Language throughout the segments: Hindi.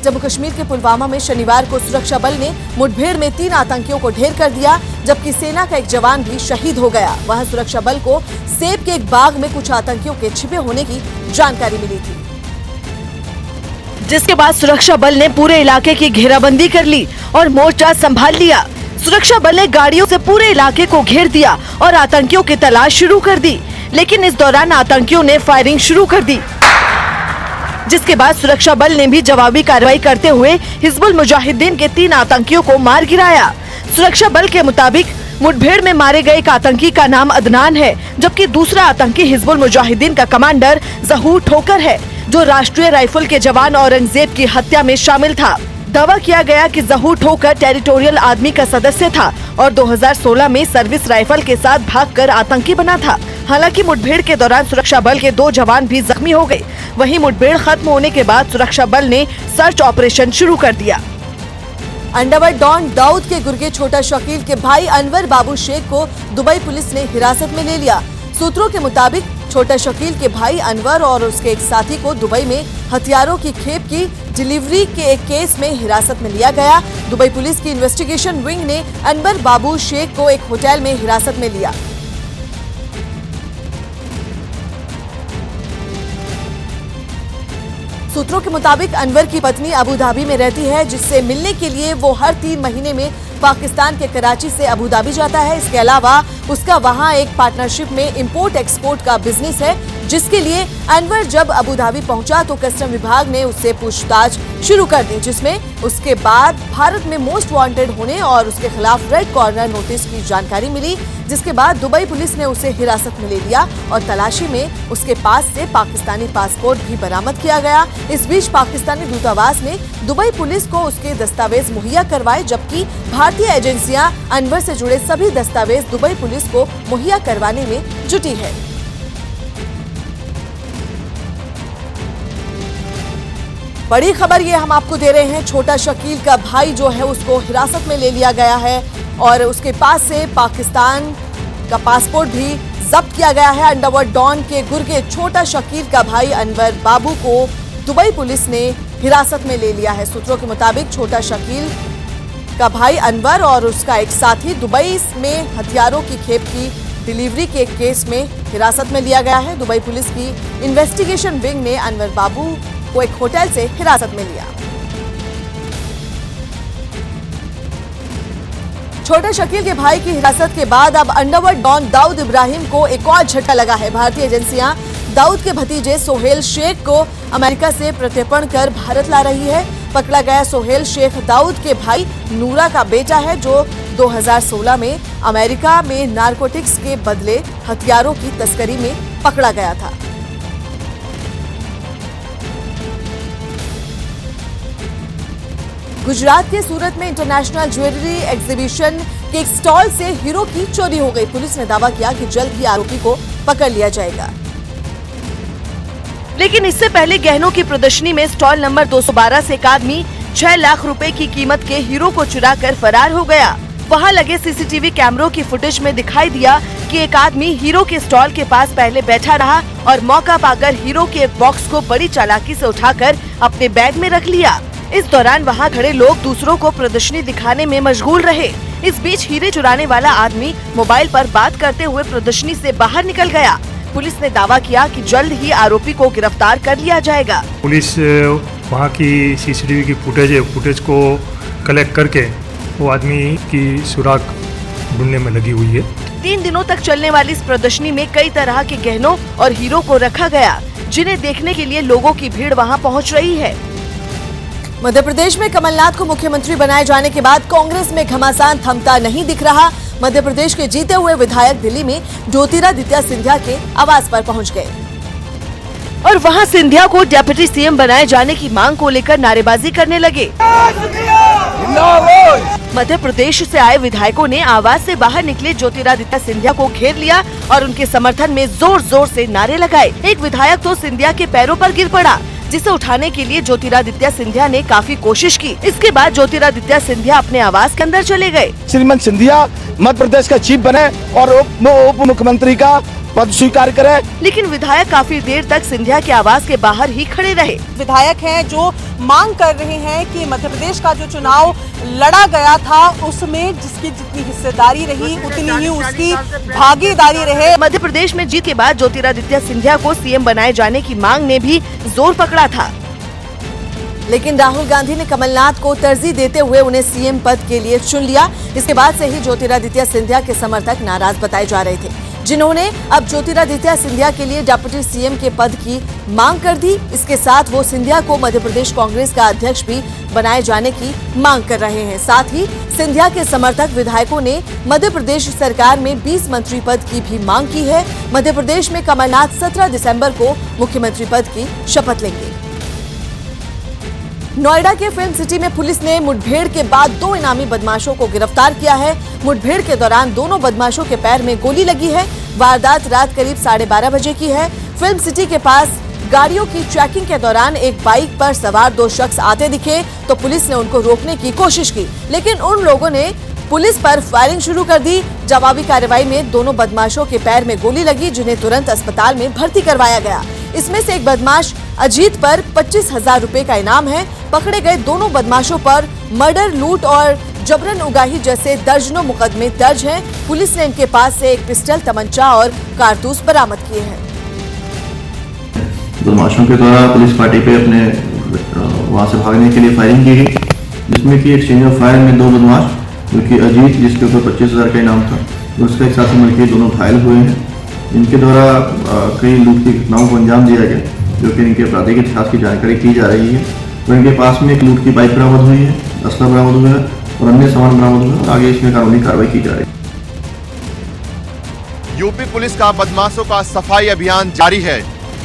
जम्मू कश्मीर के पुलवामा में शनिवार को सुरक्षा बल ने मुठभेड़ में 3 आतंकियों को ढेर कर दिया, जबकि सेना का एक जवान भी शहीद हो गया। वहां सुरक्षा बल को सेब के एक बाग में कुछ आतंकियों के छिपे होने की जानकारी मिली थी, जिसके बाद सुरक्षा बल ने पूरे इलाके की घेराबंदी कर ली और मोर्चा संभाल लिया। सुरक्षा बल ने गाड़ियों से पूरे इलाके को घेर दिया और आतंकियों की तलाश शुरू कर दी, लेकिन इस दौरान आतंकियों ने फायरिंग शुरू कर दी, जिसके बाद सुरक्षा बल ने भी जवाबी कार्रवाई करते हुए हिजबुल मुजाहिदीन के 3 आतंकियों को मार गिराया। सुरक्षा बल के मुताबिक मुठभेड़ में मारे गए एक आतंकी का नाम अदनान है, जबकि दूसरा आतंकी हिजबुल मुजाहिदीन का कमांडर जहूर ठोकर है, जो राष्ट्रीय राइफल के जवान औरंगजेब की हत्या में शामिल था। दावा किया गया कि जहूर ठोकर टेरिटोरियल आर्मी का सदस्य था और 2016 में सर्विस राइफल के साथ भागकर आतंकी बना था। हालांकि मुठभेड़ के दौरान सुरक्षा बल के 2 जवान भी जख्मी हो गए। वहीं मुठभेड़ खत्म होने के बाद सुरक्षा बल ने सर्च ऑपरेशन शुरू कर दिया। अंडरवर्ल्ड डॉन दाऊद के गुर्गे छोटा शकील के भाई अनवर बाबू शेख को दुबई पुलिस ने हिरासत में ले लिया। सूत्रों के मुताबिक छोटा शकील के भाई अनवर और उसके एक साथी को दुबई में हथियारों की खेप की डिलीवरी के एक केस में हिरासत में लिया गया। दुबई पुलिस की इन्वेस्टिगेशन विंग ने अनवर बाबू शेख को एक होटल में हिरासत में लिया। सूत्रों के मुताबिक अनवर की पत्नी अबू धाबी में रहती है, जिससे मिलने के लिए वो हर 3 महीने में पाकिस्तान के कराची से अबू धाबी जाता है। इसके अलावा उसका वहां एक पार्टनरशिप में इंपोर्ट एक्सपोर्ट का बिजनेस है, जिसके लिए अनवर जब अबू धाबी पहुंचा तो कस्टम विभाग ने उससे पूछताछ शुरू कर दी, जिसमें उसके बाद भारत में मोस्ट वांटेड होने और उसके खिलाफ रेड कॉर्नर नोटिस की जानकारी मिली, जिसके बाद दुबई पुलिस ने उसे हिरासत में ले लिया और तलाशी में उसके पास से पाकिस्तानी पासपोर्ट भी बरामद किया गया। इस बीच पाकिस्तानी दूतावास ने दुबई पुलिस को उसके दस्तावेज मुहैया करवाए, जबकि भारतीय एजेंसियां अनवर से जुड़े सभी दस्तावेज दुबई पुलिस को मुहैया करवाने में जुटी है। बड़ी खबर ये हम आपको दे रहे हैं, छोटा शकील का भाई जो है उसको हिरासत में ले लिया गया है और उसके पास से पाकिस्तान का पासपोर्ट भी जब्त किया गया है। अंडरवर्ल्ड डॉन के गुर्गे छोटा शकील का भाई अनवर बाबू को दुबई पुलिस ने हिरासत में ले लिया है। सूत्रों के मुताबिक छोटा शकील का भाई अनवर और उसका एक साथी दुबई में हथियारों की खेप की डिलीवरी के केस में हिरासत में लिया गया है। दुबई पुलिस की इन्वेस्टिगेशन विंग ने अनवर बाबू को एक होटल से हिरासत में लिया। छोटे शकील के भाई की हिरासत के बाद अब अंडरवर्ल्ड डॉन दाऊद इब्राहिम को एक और झटका लगा है। भारतीय एजेंसियां दाऊद के भतीजे सोहेल शेख को अमेरिका से प्रत्यर्पण कर भारत ला रही है। पकड़ा गया सोहेल शेख दाऊद के भाई नूरा का बेटा है, जो 2016 में अमेरिका में नारकोटिक्स के बदले हथियारों की तस्करी में पकड़ा गया था। गुजरात के सूरत में इंटरनेशनल ज्वेलरी एग्जीबिशन के एक स्टॉल से हीरो की चोरी हो गई। पुलिस ने दावा किया कि जल्द ही आरोपी को पकड़ लिया जाएगा, लेकिन इससे पहले गहनों की प्रदर्शनी में स्टॉल नंबर 212 से एक आदमी 6 लाख रुपए की कीमत के हीरो को चुराकर फरार हो गया। वहां लगे सीसीटीवी कैमरों की फुटेज में दिखाई दिया कि एक आदमी हीरो के स्टॉल के पास पहले बैठा रहा और मौका पाकर हीरो के एक बॉक्स को बड़ी चालाकी से उठाकर अपने बैग में रख लिया। इस दौरान वहां खड़े लोग दूसरों को प्रदर्शनी दिखाने में मशगूल रहे। इस बीच हीरे चुराने वाला आदमी मोबाइल पर बात करते हुए प्रदर्शनी से बाहर निकल गया। पुलिस ने दावा किया कि जल्द ही आरोपी को गिरफ्तार कर लिया जाएगा। पुलिस वहां की सीसीटीवी की फुटेज को कलेक्ट करके वो आदमी की सुराग ढूंढने में लगी हुई है। 3 दिनों तक चलने वाली इस प्रदर्शनी में कई तरह के गहनों और हीरो को रखा गया, जिन्हें देखने के लिए लोगों की भीड़ वहां पहुंच रही है। मध्य प्रदेश में कमलनाथ को मुख्यमंत्री बनाए जाने के बाद कांग्रेस में घमासान थमता नहीं दिख रहा। मध्य प्रदेश के जीते हुए विधायक दिल्ली में ज्योतिरादित्य सिंधिया के आवास पर पहुंच गए और वहां सिंधिया को डिप्टी सीएम बनाए जाने की मांग को लेकर नारेबाजी करने लगे। मध्य प्रदेश से आए विधायकों ने आवास से बाहर निकले ज्योतिरादित्य सिंधिया को घेर लिया और उनके समर्थन में जोर जोर से नारे लगाए। एक विधायक तो सिंधिया के पैरों पर गिर पड़ा, जिसे उठाने के लिए ज्योतिरादित्य सिंधिया ने काफी कोशिश की। इसके बाद ज्योतिरादित्य सिंधिया अपने आवास के अंदर चले गए। श्रीमंत सिंधिया मध्य प्रदेश का चीफ बने और उप मुख्यमंत्री का पद स्वीकार करे। लेकिन विधायक काफी देर तक सिंधिया के आवास के बाहर ही खड़े रहे। विधायक हैं जो मांग कर रहे हैं कि मध्य प्रदेश का जो चुनाव लड़ा गया था उसमें जिसकी जितनी हिस्सेदारी रही उतनी ही उसकी भागीदारी रहे। मध्य प्रदेश में जीत के बाद ज्योतिरादित्य सिंधिया को सीएम बनाए जाने की मांग ने भी जोर पकड़ा था, लेकिन राहुल गांधी ने कमलनाथ को तरजीह देते हुए उन्हें सीएम पद के लिए चुन लिया। इसके बाद से ही ज्योतिरादित्य सिंधिया के समर्थक नाराज बताए जा रहे थे, जिन्होंने अब ज्योतिरादित्य सिंधिया के लिए डिप्टी सीएम के पद की मांग कर दी। इसके साथ वो सिंधिया को मध्य प्रदेश कांग्रेस का अध्यक्ष भी बनाए जाने की मांग कर रहे हैं। साथ ही सिंधिया के समर्थक विधायकों ने मध्य प्रदेश सरकार में 20 मंत्री पद की भी मांग की है। मध्य प्रदेश में कमलनाथ 17 दिसंबर को मुख्यमंत्री पद की शपथ लेंगे। नोएडा के फिल्म सिटी में पुलिस ने मुठभेड़ के बाद 2 इनामी बदमाशों को गिरफ्तार किया है। मुठभेड़ के दौरान दोनों बदमाशों के पैर में गोली लगी है। वारदात रात करीब 12:30 बजे की है। फिल्म सिटी के पास गाड़ियों की चेकिंग के दौरान एक बाइक पर सवार 2 शख्स आते दिखे तो पुलिस ने उनको रोकने की कोशिश की, लेकिन उन लोगों ने पुलिस पर फायरिंग शुरू कर दी। जवाबी कार्रवाई में दोनों बदमाशों के पैर में गोली लगी, जिन्हें तुरंत अस्पताल में भर्ती करवाया गया। इसमें से एक बदमाश अजीत पर 25,000 रुपए का इनाम है। पकड़े गए दोनों बदमाशों पर मर्डर, लूट और जबरन उगाही जैसे दर्जनों मुकदमे दर्ज हैं। पुलिस ने इनके पास से एक पिस्टल, तमंचा और कारतूस बरामद किए हैं। बदमाशों के द्वारा पुलिस पार्टी पे अपने वहां से भागने के लिए फायरिंग की गई, जिसमें कि एक्सचेंज ऑफ फायर में 2 बदमाश, जो कि अजीत जिसके ऊपर 25,000 का इनाम था, उसका एक साथी मिलकर दोनों घायल हुए हैं। इनके द्वारा कई लूट की घटनाओं को अंजाम दिया गया, जो कि इनके आपराधिक इतिहास की जानकारी की जा रही है। तो इनके पास में एक लूट की बाइक बरामद हुई है, असला बरामद हुआ है और अन्य सामान बरामद हुआ है। आगे इसमें कानूनी कार्रवाई की जा रही है। यूपी पुलिस का बदमाशों का सफाई अभियान जारी है।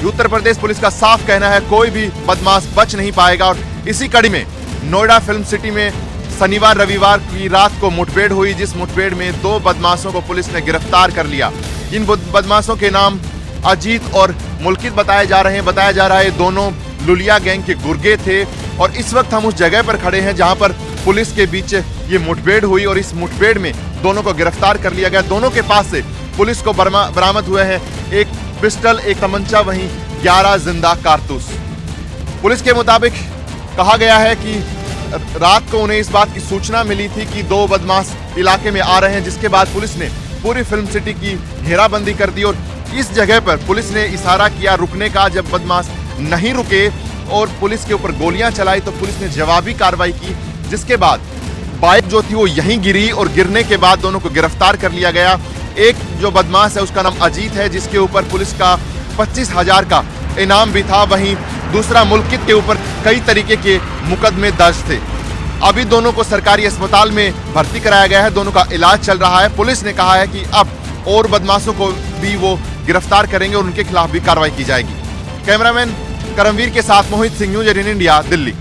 उत्तर प्रदेश पुलिस का साफ कहना है कोई भी बदमाश बच नहीं पाएगा। और इसी कड़ी में नोएडा फिल्म सिटी में शनिवार रविवार की रात को मुठभेड़ हुई, जिस मुठभेड़ में 2 बदमाशों को पुलिस ने गिरफ्तार कर लिया। इन बदमाशों के नाम अजीत और मुल्कित बताए जा रहे हैं। बताया जा रहा है दोनों लुलिया गैंग के गुर्गे थे और इस वक्त हम उस जगह पर खड़े हैं जहां पर पुलिस के बीच ये मुठभेड़ हुई और इस मुठभेड़ में दोनों को गिरफ्तार कर लिया गया। दोनों के पास से पुलिस को बरामद हुए हैं एक पिस्टल, एक तमंचा, वहीं 11 जिंदा कारतूस। पुलिस के मुताबिक कहा गया है कि रात को उन्हें इस बात की सूचना मिली थी कि 2 बदमाश इलाके में आ रहे हैं, जिसके बाद पुलिस ने पूरी फिल्म सिटी की घेराबंदी कर दी और इस जगह पर पुलिस ने इशारा किया रुकने का। जब बदमाश नहीं रुके और पुलिस के ऊपर गोलियां चलाई तो पुलिस ने जवाबी कार्रवाई की, जिसके बाद बाइक जो थी वो यहीं गिरी और गिरने के बाद दोनों को गिरफ्तार कर लिया गया। एक जो बदमाश है उसका नाम अजीत है, जिसके ऊपर पुलिस का 25,000 का इनाम भी था। वहीं दूसरा मुल्कित के ऊपर कई तरीके के मुकदमे दर्ज थे। अभी दोनों को सरकारी अस्पताल में भर्ती कराया गया है, दोनों का इलाज चल रहा है। पुलिस ने कहा है कि अब और बदमाशों को भी वो गिरफ्तार करेंगे और उनके खिलाफ भी कार्रवाई की जाएगी। कैमरामैन करमवीर के साथ Mohit Singh, news 18 India, Delhi.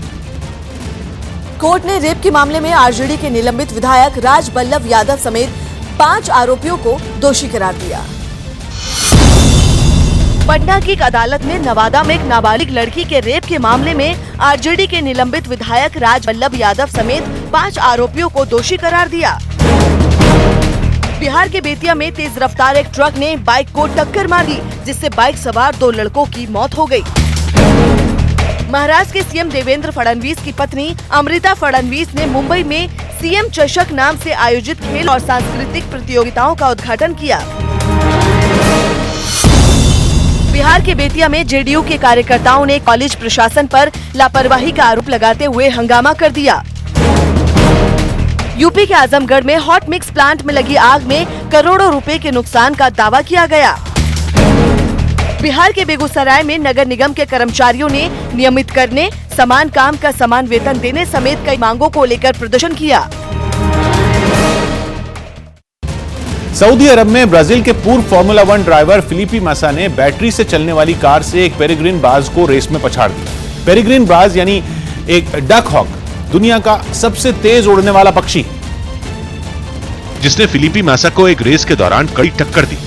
Court ने रेप के मामले में आरजेडी के निलंबित विधायक राज बल्लभ यादव समेत 5 आरोपियों को दोषी करार दिया। पटना की एक अदालत ने नवादा में एक नाबालिग लड़की के रेप के मामले में आरजेडी के निलंबित विधायक राज बल्लभ यादव समेत 5 आरोपियों को दोषी करार दिया। बिहार के बेतिया में तेज रफ्तार एक ट्रक ने बाइक को टक्कर मार दी, जिससे बाइक सवार 2 लड़कों की मौत हो गई। महाराष्ट्र के सीएम देवेंद्र फडणवीस की पत्नी अमृता फडणवीस ने मुंबई में सीएम चषक नाम से आयोजित खेल और सांस्कृतिक प्रतियोगिताओं का उद्घाटन किया। बिहार के बेतिया में जेडीयू के कार्यकर्ताओं ने कॉलेज प्रशासन पर लापरवाही का आरोप लगाते हुए हंगामा कर दिया। यूपी के आजमगढ़ में हॉट मिक्स प्लांट में लगी आग में करोड़ों रुपए के नुकसान का दावा किया गया। बिहार के बेगूसराय में नगर निगम के कर्मचारियों ने नियमित करने, समान काम का समान वेतन देने समेत कई मांगों को लेकर प्रदर्शन किया। सऊदी अरब में ब्राजील के पूर्व फार्मूला 1 ड्राइवर फिलिपी मासा ने बैटरी से चलने वाली कार से एक पेरेग्रिन बाज को रेस में पछाड़ दिया। पेरेग्रिन बाज यानी एक डक हॉक दुनिया का सबसे तेज उड़ने वाला पक्षी, जिसने फिलिपी मासा को एक रेस के दौरान कड़ी टक्कर दी।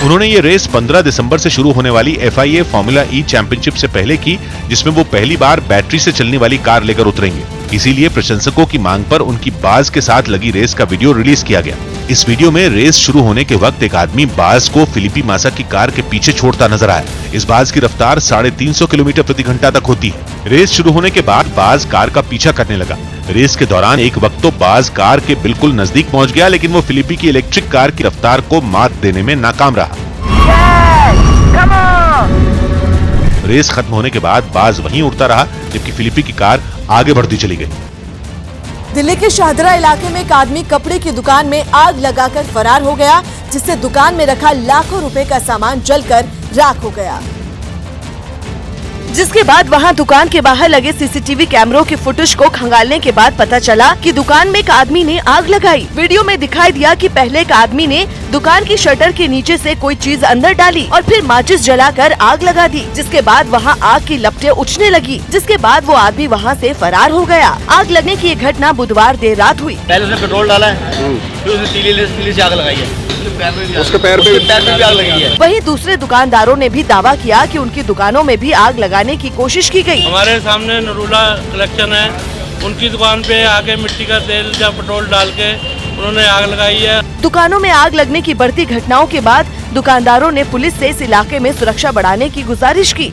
उन्होंने ये रेस 15 दिसंबर से शुरू होने वाली FIA फार्मूला E चैंपियनशिप से पहले की, जिसमें वो पहली बार बैटरी से चलने वाली कार लेकर उतरेंगे। इसीलिए प्रशंसकों की मांग पर उनकी बाज के साथ लगी रेस का वीडियो रिलीज किया गया। इस वीडियो में रेस शुरू होने के वक्त एक आदमी बाज को फिलिपी मासा की कार के पीछे छोड़ता नजर आया। इस बाज की रफ्तार 350 किलोमीटर प्रति घंटा तक होती है। रेस शुरू होने के बाद बाज कार का पीछा करने लगा। रेस के दौरान एक वक्त तो बाज कार के बिल्कुल नजदीक पहुंच गया, लेकिन वो फिलिपी की इलेक्ट्रिक कार की रफ्तार को मात देने में नाकाम रहा। रेस खत्म होने के बाद बाज वहीं उड़ता रहा, जबकि फिलिपी की कार आगे बढ़ती चली गई। दिल्ली के शाहदरा इलाके में एक आदमी कपड़े की दुकान में आग लगाकर फरार हो गया, जिससे दुकान में रखा लाखों रुपए का सामान जलकर राख हो गया। जिसके बाद वहां दुकान के बाहर लगे सीसीटीवी कैमरों के फुटेज को खंगालने के बाद पता चला कि दुकान में एक आदमी ने आग लगाई। वीडियो में दिखाई दिया कि पहले एक आदमी ने दुकान की शटर के नीचे से कोई चीज अंदर डाली और फिर माचिस जलाकर आग लगा दी, जिसके बाद वहां आग की लपटें उठने लगी, जिसके बाद वो आदमी वहां से फरार हो गया। आग लगने की ये घटना बुधवार देर रात हुई। पहले उसने पेट्रोल डाला है, फिर उसने तीली से आग लगाई है। उसके पैर पे भी आग लगी है। वहीं दूसरे दुकानदारों ने भी दावा किया कि उनकी दुकानों में भी आग लगाने की कोशिश की गई। हमारे सामने नरूला कलेक्शन है, उनकी दुकान पे आके मिट्टी का तेल या पेट्रोल डाल के उन्होंने आग लगाई है। दुकानों में आग लगने की बढ़ती घटनाओं के बाद दुकानदारों ने पुलिस से इस इलाके में सुरक्षा बढ़ाने की गुजारिश की।